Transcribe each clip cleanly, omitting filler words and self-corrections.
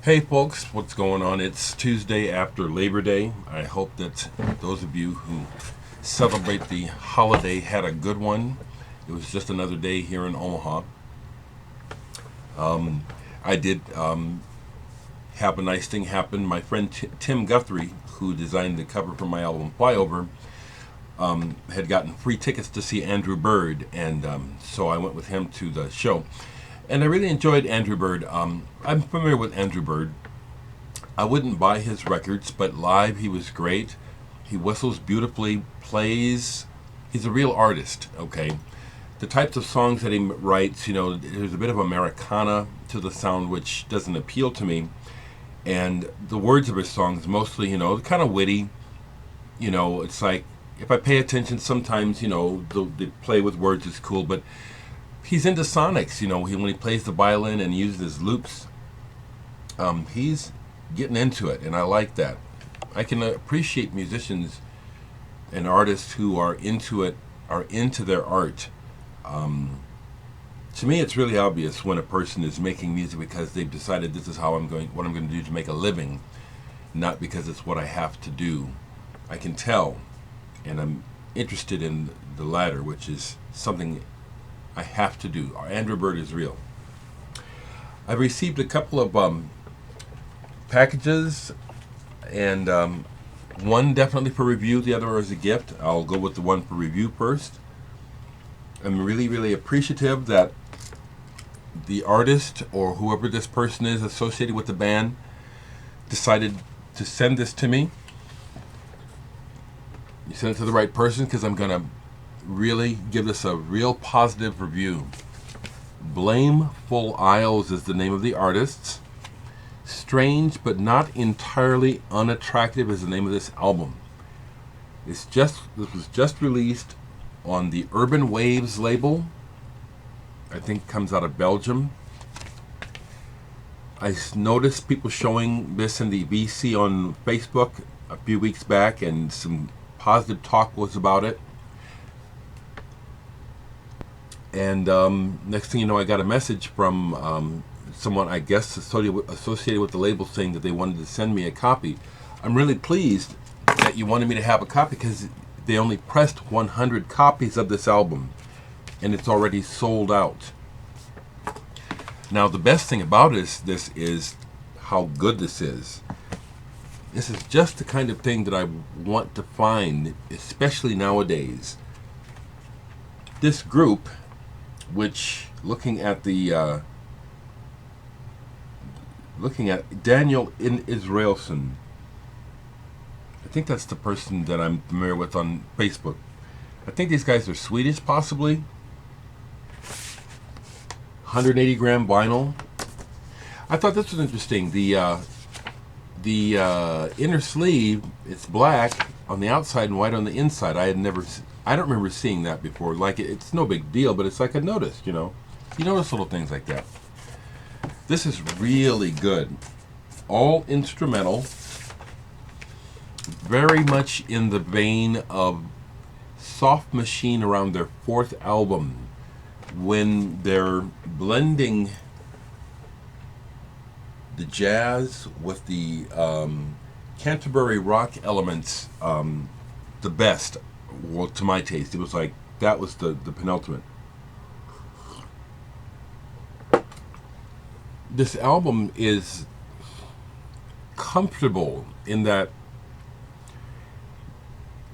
Hey folks, what's going on? It's Tuesday after Labor Day. I hope that those of you who celebrate the holiday had a good one. It was just another day here in Omaha. I did have a nice thing happen. My friend Tim Guthrie, who designed the cover for my album Flyover, had gotten free tickets to see Andrew Bird, and so I went with him to the show. And I really enjoyed Andrew Bird. I'm familiar with Andrew Bird. I wouldn't buy his records, but live he was great. He whistles beautifully, plays. He's a real artist, okay? The types of songs that he writes, there's a bit of Americana to the sound, which doesn't appeal to me. And the words of his songs, mostly, kind of witty. It's like, if I pay attention, sometimes, the play with words is cool, but he's into sonics, when he plays the violin and uses his loops, he's getting into it, and I like that. I can appreciate musicians and artists who are into it, are into their art. To me, it's really obvious when a person is making music because they've decided this is what I'm going to do to make a living, not because it's what I have to do. I can tell, and I'm interested in the latter, which is something I have to do. Andrew Bird is real. I've received a couple of packages, and one definitely for review, the other as a gift. I'll go with the one for review first. I'm really, really appreciative that the artist or whoever this person is associated with the band decided to send this to me. You sent it to the right person, because I'm going to really give this a real positive review. Blameful Isles is the name of the artists. Strange but not entirely unattractive is the name of this album. This was just released on the Urban Waves label. I think it comes out of Belgium. I noticed people showing this in the VC on Facebook a few weeks back, and some positive talk was about it. And next thing you know, I got a message from someone, I guess, associated with the label, saying that they wanted to send me a copy. I'm really pleased that you wanted me to have a copy, because they only pressed 100 copies of this album, and it's already sold out. Now, the best thing about this is how good this is. This is just the kind of thing that I want to find, especially nowadays. This group, which looking at Daniel Israelson, I think that's the person that I'm familiar with on Facebook. I think these guys are Swedish, possibly. 180 gram vinyl. I thought this was interesting. The inner sleeve, it's black on the outside and white on the inside. I don't remember seeing that before. Like, it's no big deal, but it's like I noticed, You notice little things like that. This is really good. All instrumental. Very much in the vein of Soft Machine around their fourth album, when they're blending the jazz with the Canterbury rock elements the best. Well, to my taste, it was like that was the penultimate. This album is comfortable in that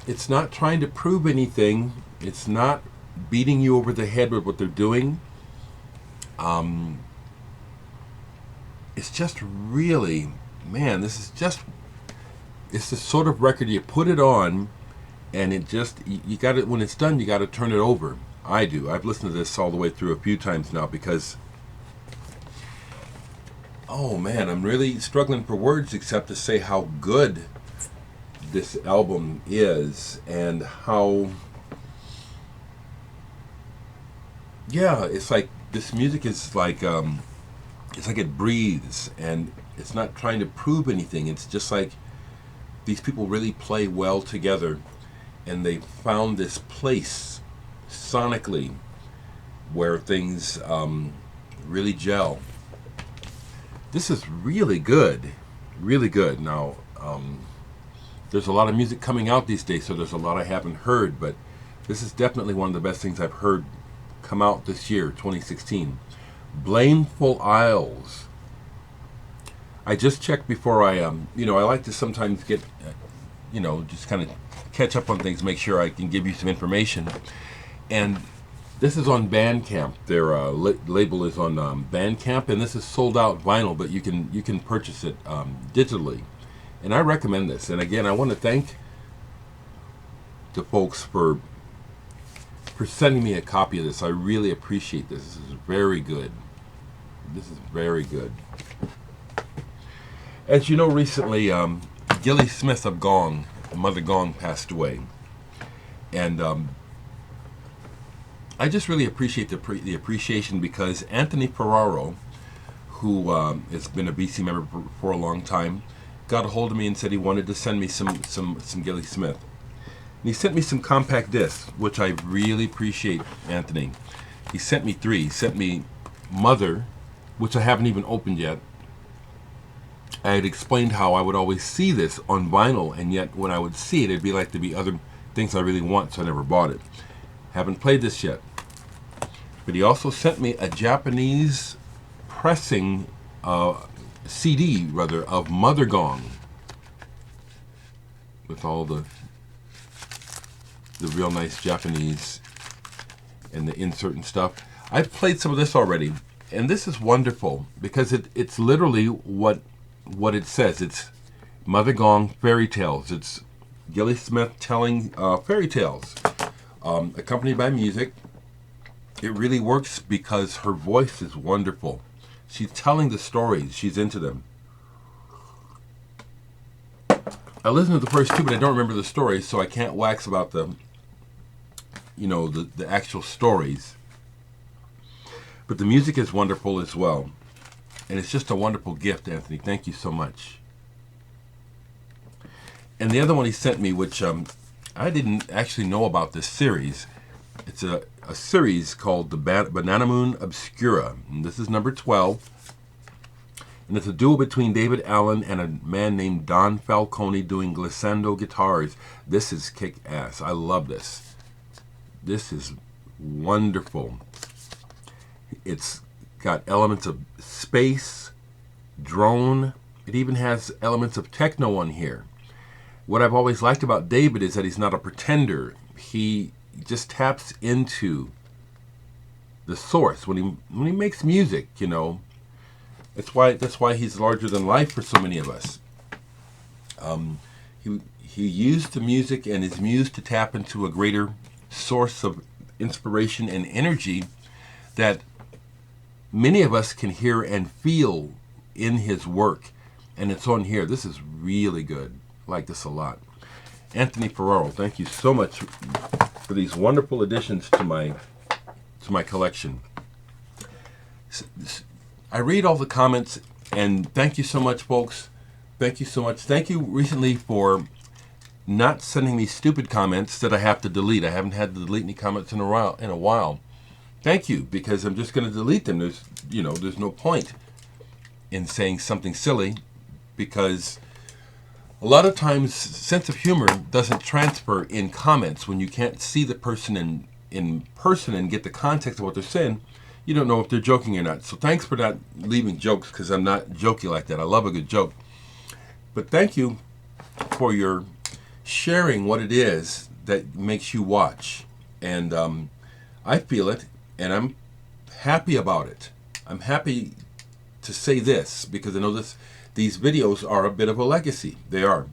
it's not trying to prove anything. It's not beating you over the head with what they're doing. It's just really, man, it's the sort of record you put it on, and it just, you got it, when it's done, you got to turn it over. I do. I've listened to this all the way through a few times now, because, oh man, I'm really struggling for words except to say how good this album is, and how, yeah, it's like this music is like, it's like it breathes, and it's not trying to prove anything. It's just like these people really play well together, and they found this place sonically where things really gel. This is really good. Really good. Now, there's a lot of music coming out these days, so there's a lot I haven't heard, but this is definitely one of the best things I've heard come out this year, 2016. Blameful Isles. I just checked before I, I like to sometimes get, just kind of catch up on things, make sure I can give you some information. And this is on Bandcamp. Their label is on Bandcamp, and this is sold out vinyl, but you can purchase it digitally. And I recommend this. And again, I want to thank the folks for sending me a copy of this. I really appreciate this. This is very good. This is very good. As you know, recently, Gilli Smyth of Gong, Mother Gong, passed away. And I just really appreciate the appreciation, because AnthonyFerraro, who has been a BC member for a long time, got a hold of me and said he wanted to send me some Gilli Smyth. And he sent me some compact discs, which I really appreciate, Anthony. He sent me 3. He sent me Mother, which I haven't even opened yet. I had explained how I would always see this on vinyl, and yet when I would see it, it'd be like there'd be other things I really want, so I never bought it. Haven't played this yet. But he also sent me a Japanese pressing CD, rather, of Mother Gong, with all the real nice Japanese and the insert and stuff. I've played some of this already, and this is wonderful, because it's literally what it says. It's Mother Gong fairy tales. It's Gilli Smyth telling fairy tales, accompanied by music. It really works because her voice is wonderful. She's telling the stories. She's into them. I listened to the first 2, but I don't remember the stories, so I can't wax about the actual stories. But the music is wonderful as well. And it's just a wonderful gift, Anthony. Thank you so much. And the other one he sent me, which I didn't actually know about this series. It's a series called the Banana Moon Obscura. And this is number 12. And it's a duo between David Allen and a man named Don Falcone doing glissando guitars. This is kick-ass. I love this. This is wonderful. It's got elements of space, drone. It even has elements of techno on here. What I've always liked about David is that he's not a pretender. He just taps into the source when he makes music, That's why he's larger than life for so many of us. He used the music and his muse to tap into a greater source of inspiration and energy that many of us can hear and feel in his work. And it's on here. This is really good. I like this a lot. AnthonyFerraro, thank you so much for these wonderful additions to my collection. I read all the comments, and thank you so much, folks. Thank you so much. Thank you recently for not sending me stupid comments that I have to delete. I haven't had to delete any comments in a while. Thank you, because I'm just going to delete them. There's no point in saying something silly, because a lot of times sense of humor doesn't transfer in comments. When you can't see the person in person and get the context of what they're saying, you don't know if they're joking or not. So thanks for not leaving jokes, because I'm not jokey like that. I love a good joke. But thank you for your sharing what it is that makes you watch. And I feel it, and I'm happy about it. I'm happy to say this, because I know these videos are a bit of a legacy. They are.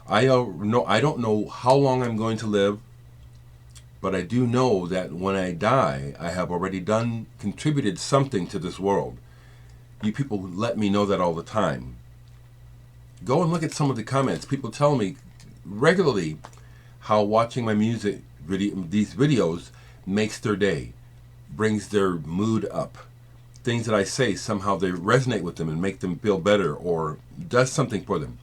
I don't know how long I'm going to live, but I do know that when I die, I have already contributed something to this world. You people let me know that all the time. Go and look at some of the comments. People tell me regularly how watching my music these videos makes their day, brings their mood up. Things that I say, somehow they resonate with them and make them feel better, or does something for them.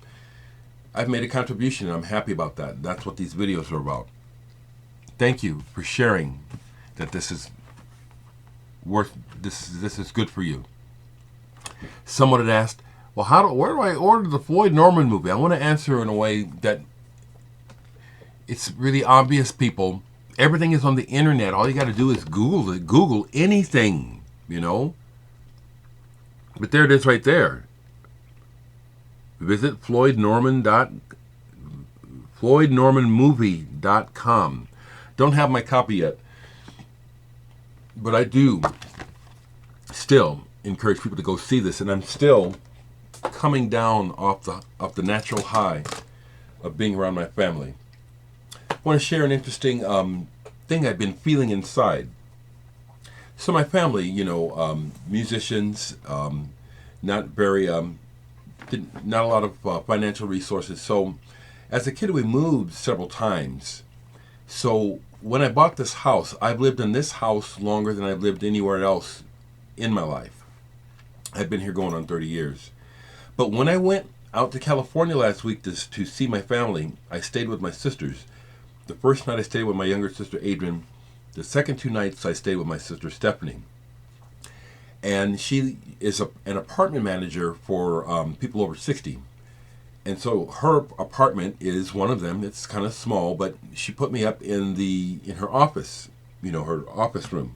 I've made a contribution, and I'm happy about that. That's what these videos are about. Thank you for sharing that this is good for you. Someone had asked, well, where do I order the Floyd Norman movie? I want to answer in a way that it's really obvious, people. Everything is on the internet. All you got to do is Google it. Google anything, you know. But there it is right there. Visit floydnormanmovie.com. Don't have my copy yet. But I do still encourage people to go see this. And I'm still coming down off the natural high of being around my family. I want to share an interesting thing I've been feeling inside. So my family, you know, musicians, not very, not a lot of financial resources. So as a kid, we moved several times. So when I bought this house, I've lived in this house longer than I've lived anywhere else in my life. I've been here going on 30 years. But when I went out to California last week to see my family, I stayed with my sisters. The first night I stayed with my younger sister, Adrian. The second 2 nights I stayed with my sister, Stephanie. And she is an apartment manager for people over 60. And so her apartment is one of them. It's kind of small, but she put me up in her office, you know, her office room.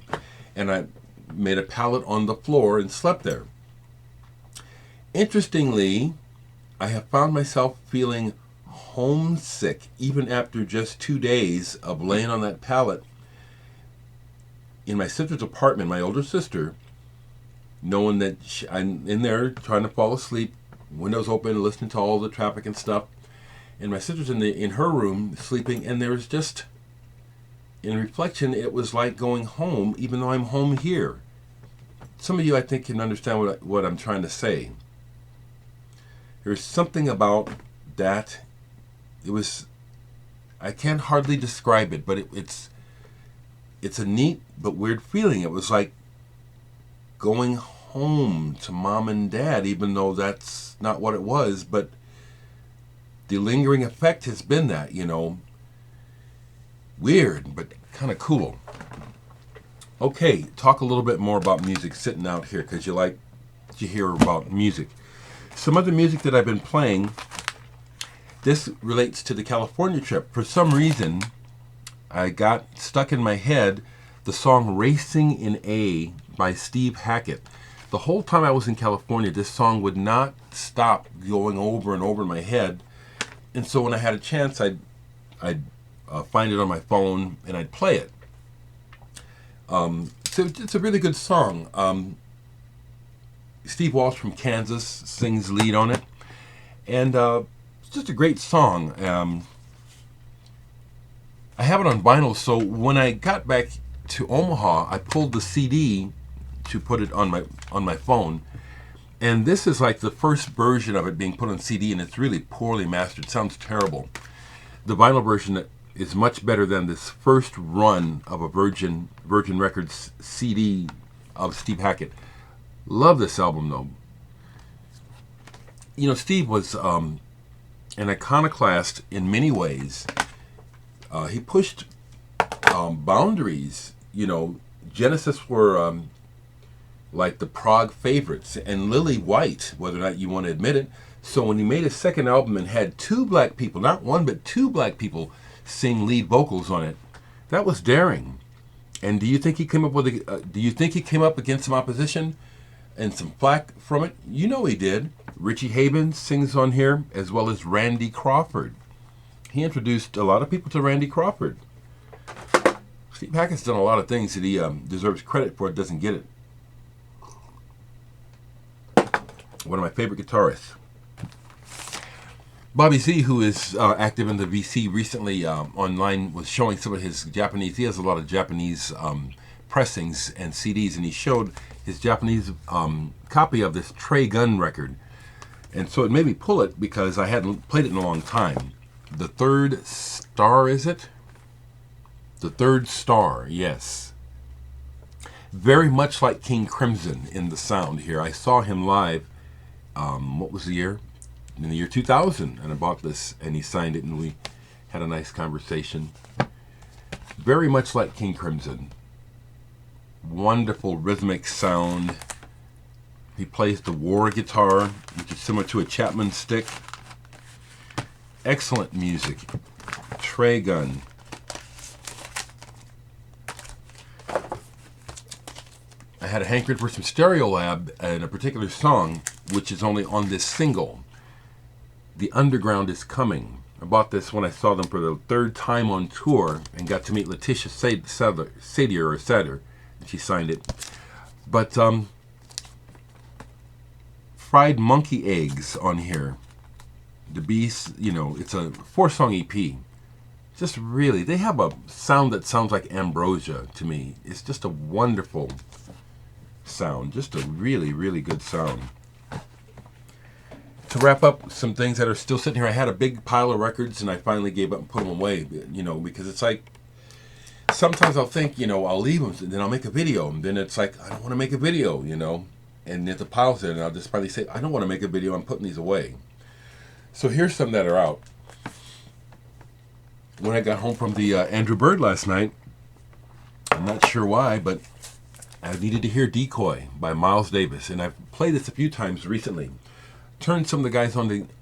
And I made a pallet on the floor and slept there. Interestingly, I have found myself feeling homesick even after just 2 days of laying on that pallet in my sister's apartment, my older sister, knowing that I'm in there trying to fall asleep, windows open, listening to all the traffic and stuff, and my sister's in her room sleeping, and there's just, in reflection, it was like going home, even though I'm home here. Some of you, I think, can understand what I'm trying to say. There's something about that. I can't hardly describe it, but it's a neat but weird feeling. It was like going home to mom and dad, even though that's not what it was, but the lingering effect has been that, you know. Weird, but kind of cool. Okay, talk a little bit more about music sitting out here, because you hear about music. Some other music that I've been playing, this relates to the California trip. For some reason, I got stuck in my head the song Racing in A by Steve Hackett. The whole time I was in California, this song would not stop going over and over in my head. And so when I had a chance, I'd find it on my phone and I'd play it. So it's a really good song. Steve Walsh from Kansas sings lead on it. And it's just a great song. I have it on vinyl, so when I got back to Omaha, I pulled the CD to put it on my phone. And this is like the first version of it being put on CD, and it's really poorly mastered. It sounds terrible. The vinyl version is much better than this first run of a Virgin Records CD of Steve Hackett. Love this album, though. You know, Steve was an iconoclast in many ways. He pushed boundaries. You know, Genesis were like the prog favorites, and Lily White, whether or not you want to admit it. So when he made his second album and had 2 black people, not one but 2 black people, sing lead vocals on it, that was daring. And do you think he came up against some opposition and some flack from it? You know he did. Richie Havens sings on here, as well as Randy Crawford. He introduced a lot of people to Randy Crawford. Steve Hackett's done a lot of things that he deserves credit for, doesn't get it. One of my favorite guitarists. Bobby Z, who is active in the VC recently online, was showing some of his Japanese. He has a lot of Japanese pressings and CDs, and he showed his Japanese copy of this Trey Gunn record. And so it made me pull it because I hadn't played it in a long time. The Third Star, is it? The Third Star, yes. Very much like King Crimson in the sound here. I saw him live, what was the year? In the year 2000, and I bought this, and he signed it, and we had a nice conversation. Very much like King Crimson. Wonderful rhythmic sound. He plays the war guitar, which is similar to a Chapman stick. Excellent music. Tray gun. I had a hankering for some Stereolab and a particular song, which is only on this single. The Underground is Coming. I bought this when I saw them for the third time on tour and got to meet Letitia Sadier, and she signed it. But fried monkey eggs on here. The Beast, it's a 4-song EP. Just really, they have a sound that sounds like ambrosia to me. It's just a wonderful sound. Just a really, really good sound. To wrap up some things that are still sitting here, I had a big pile of records and I finally gave up and put them away, because it's like, sometimes I'll think, I'll leave them and then I'll make a video. And then it's like, I don't want to make a video, and if the pile's there, and I'll just finally say, I don't want to make a video, I'm putting these away. So here's some that are out. When I got home from the Andrew Bird last night, I'm not sure why, but I needed to hear Decoy by Miles Davis, and I've played this a few times recently. Turned some of the guys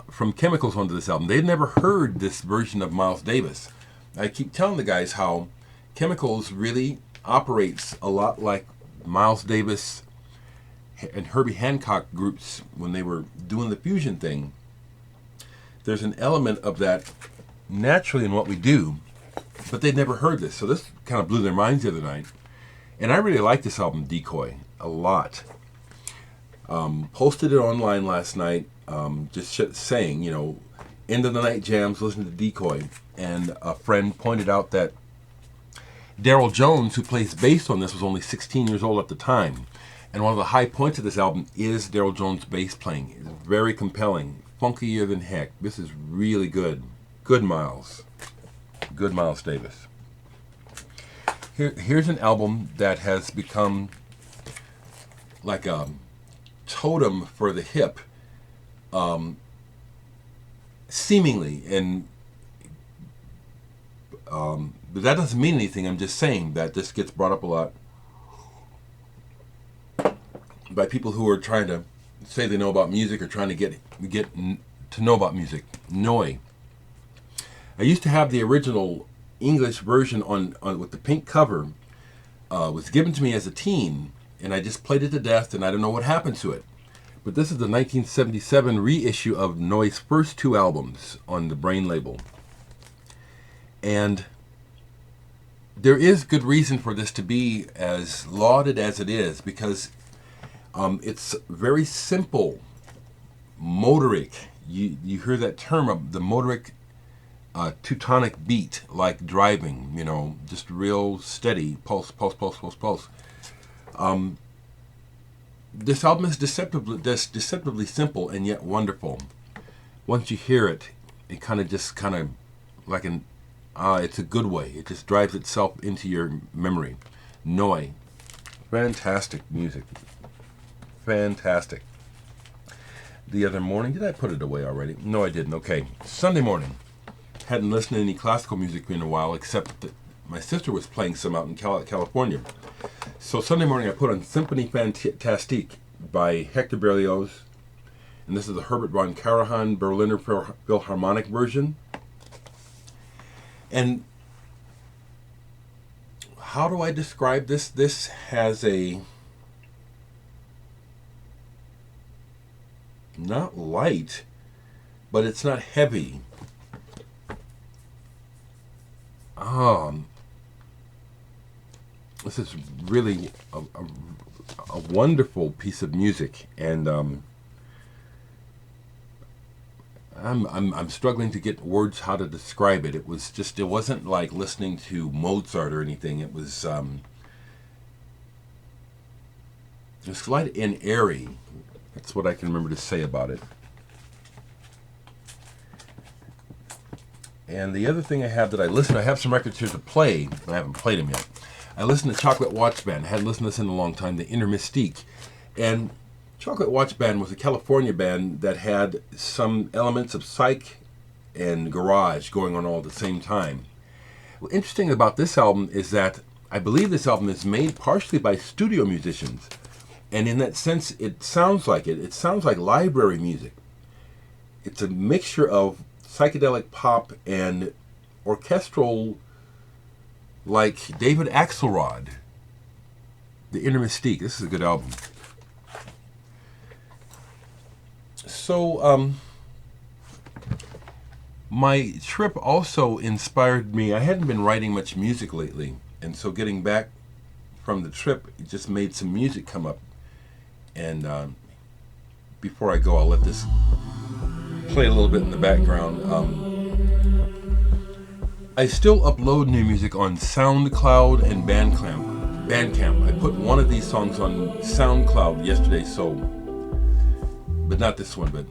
from Chemicals onto this album. They'd never heard this version of Miles Davis. I keep telling the guys how Chemicals really operates a lot like Miles Davis and Herbie Hancock groups when they were doing the fusion thing. There's an element of that naturally in what we do, but they'd never heard this. So this kind of blew their minds the other night. And I really like this album, Decoy, a lot. Posted it online last night, just saying, end of the night jams, listen to Decoy. And a friend pointed out that Daryl Jones, who plays bass on this, was only 16 years old at the time. And one of the high points of this album is Daryl Jones' bass playing. It's very compelling, funkier than heck. This is really good. Good Miles. Good Miles Davis. Here's an album that has become like a totem for the hip, seemingly, and but that doesn't mean anything. I'm just saying that this gets brought up a lot by people who are trying to say they know about music or trying to get to know about music. Noi. I used to have the original English version on with the pink cover. Was given to me as a teen, and I just played it to death, and I don't know what happened to it. But this is the 1977 reissue of Noi's first 2 albums on the Brain label. And there is good reason for this to be as lauded as it is, because it's very simple, motoric. You hear that term of the motoric Teutonic beat, like driving, just real steady, pulse, pulse, pulse, pulse, pulse. This album is deceptively simple and yet wonderful. Once you hear it, it kind of like it's a good way. It just drives itself into your memory. Noi. Fantastic music. Fantastic. The other morning, did I put it away already? No, I didn't. Okay. Sunday morning. Hadn't listened to any classical music in a while, except that my sister was playing some out in California. So Sunday morning I put on Symphonie Fantastique by Hector Berlioz. And this is the Herbert von Karajan Berliner Philharmonic version. And how do I describe this? This has a not light, but it's not heavy. This is really a wonderful piece of music, and I'm struggling to get words how to describe it. It wasn't like listening to Mozart or anything. It was light and airy. That's what I can remember to say about it. And the other thing I have I have some records here to play, but I haven't played them yet. I listened to Chocolate Watch Band. I hadn't listened to this in a long time, the Inner Mystique. And Chocolate Watch Band was a California band that had some elements of psych and garage going on all at the same time. What's interesting about this album is that I believe this album is made partially by studio musicians. And in that sense, it sounds like it. It sounds like library music. It's a mixture of psychedelic pop and orchestral, like David Axelrod, The Inner Mystique. This is a good album. So, my trip also inspired me. I hadn't been writing much music lately, and so getting back from the trip, it just made some music come up. And before I go, I'll let this play a little bit in the background. I still upload new music on SoundCloud and Bandcamp. I put one of these songs on SoundCloud yesterday, so, but not this one, but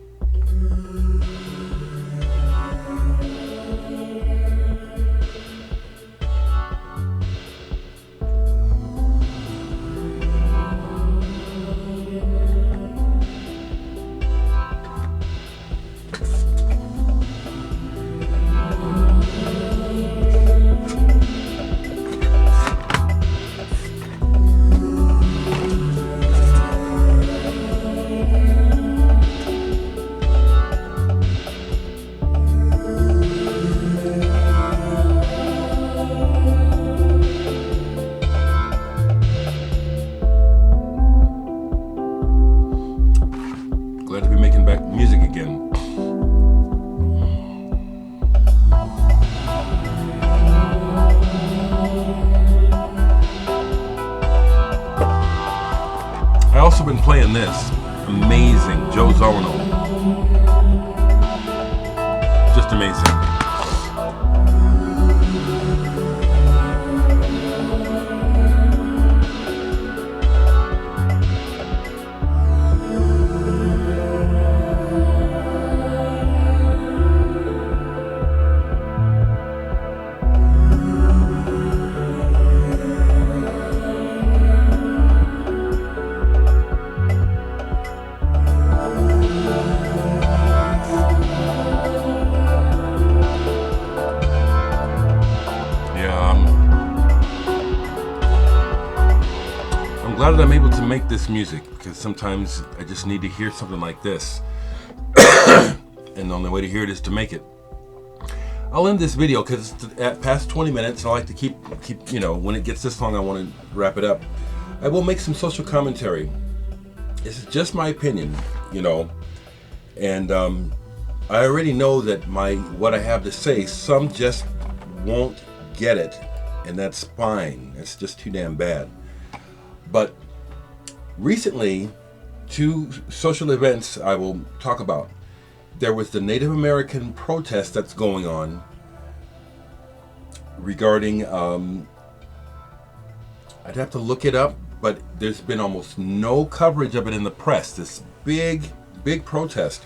glad to be making back music again. I also been playing this amazing Joe Zawinul. Just amazing. I'm glad that I'm able to make this music, because sometimes I just need to hear something like this. And the only way to hear it is to make it. I'll end this video because it's at past 20 minutes. I like to keep, you know, when it gets this long, I want to wrap it up. I will make some social commentary. This is just my opinion, you know. And I already know that what I have to say, some just won't get it. And that's fine. It's just too damn bad. But recently, 2 social events I will talk about. There was the Native American protest that's going on regarding, I'd have to look it up, but there's been almost no coverage of it in the press. This big protest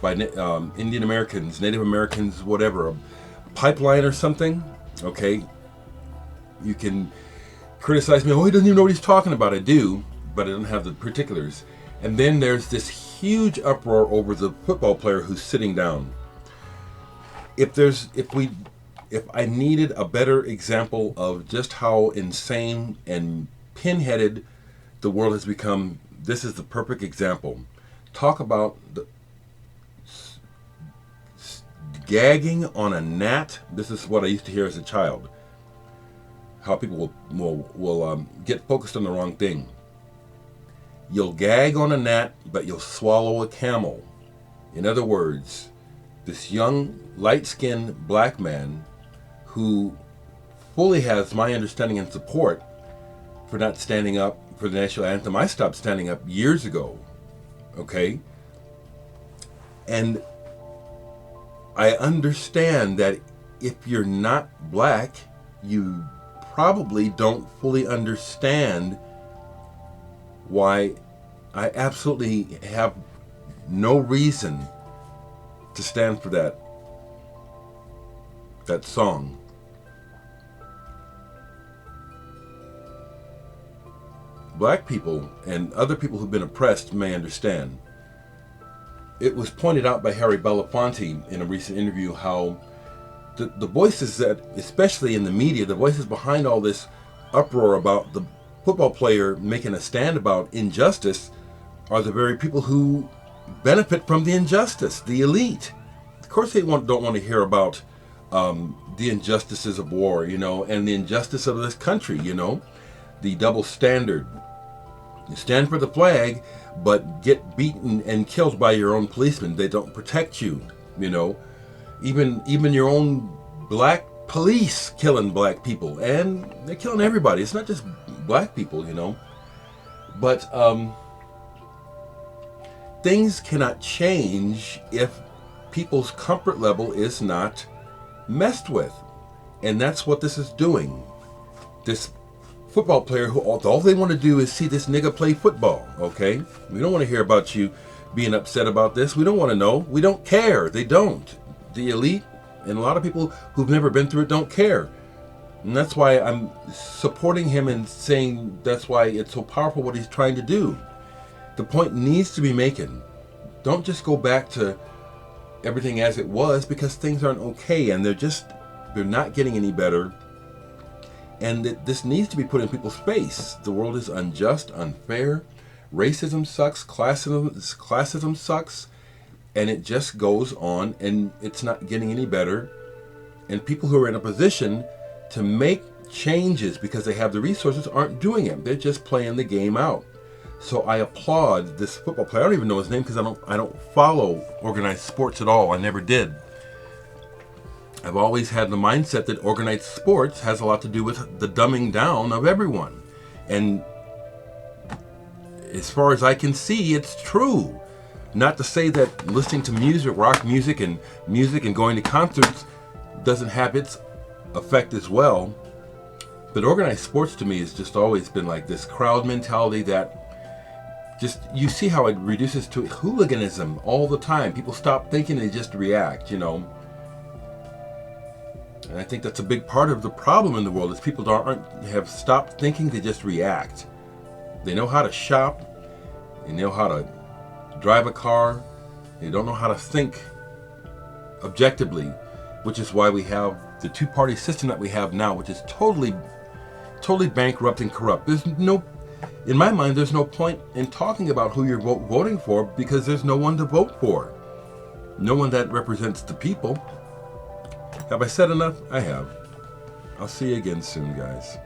by Indian Americans, Native Americans, whatever, a pipeline or something, okay? You can criticize me, oh, he doesn't even know what he's talking about. I do, but I don't have the particulars. And then there's this huge uproar over the football player who's sitting down. If I needed a better example of just how insane and pinheaded the world has become, this is the perfect example. Talk about the gagging on a gnat. This is what I used to hear as a child. How people will get focused on the wrong thing. You'll gag on a gnat, but you'll swallow a camel. In other words, this young, light-skinned black man who fully has my understanding and support for not standing up for the national anthem. I stopped standing up years ago, okay? And I understand that if you're not black, you probably don't fully understand why I absolutely have no reason to stand for that song. Black people and other people who've been oppressed may understand. It was pointed out by Harry Belafonte in a recent interview how the voices that, especially in the media, the voices behind all this uproar about the football player making a stand about injustice are the very people who benefit from the injustice, the elite. Of course they don't want to hear about the injustices of war, and the injustice of this country, the double standard. You stand for the flag, but get beaten and killed by your own policemen. They don't protect you, Even your own black police killing black people, and they're killing everybody. It's not just black people, But things cannot change if people's comfort level is not messed with. And that's what this is doing. This football player who all they want to do is see this nigga play football, okay? We don't want to hear about you being upset about this. We don't want to know. We don't care. They don't. The elite and a lot of people who've never been through it don't care. And that's why I'm supporting him and saying that's why it's so powerful what he's trying to do. The point needs to be making. Don't just go back to everything as it was, because things aren't okay and they're not getting any better. And this needs to be put in people's face. The world is unjust, unfair. Racism sucks. Classism sucks. And it just goes on, and it's not getting any better. And people who are in a position to make changes because they have the resources aren't doing it. They're just playing the game out. So I applaud this football player. I don't even know his name because I don't follow organized sports at all. I never did. I've always had the mindset that organized sports has a lot to do with the dumbing down of everyone. And as far as I can see, it's true. Not to say that listening to music, rock music and going to concerts doesn't have its effect as well. But organized sports to me has just always been like this crowd mentality that just, you see how it reduces to hooliganism all the time. People stop thinking, they just react, And I think that's a big part of the problem in the world is people have stopped thinking, they just react. They know how to shop, they know how to drive a car, they don't know how to think objectively, which is why we have the two-party system that we have now, which is totally bankrupt and corrupt. In my mind, there's no point in talking about who you're voting for because there's no one to vote for. No one that represents the people. Have I said enough? I have. I'll see you again soon, guys.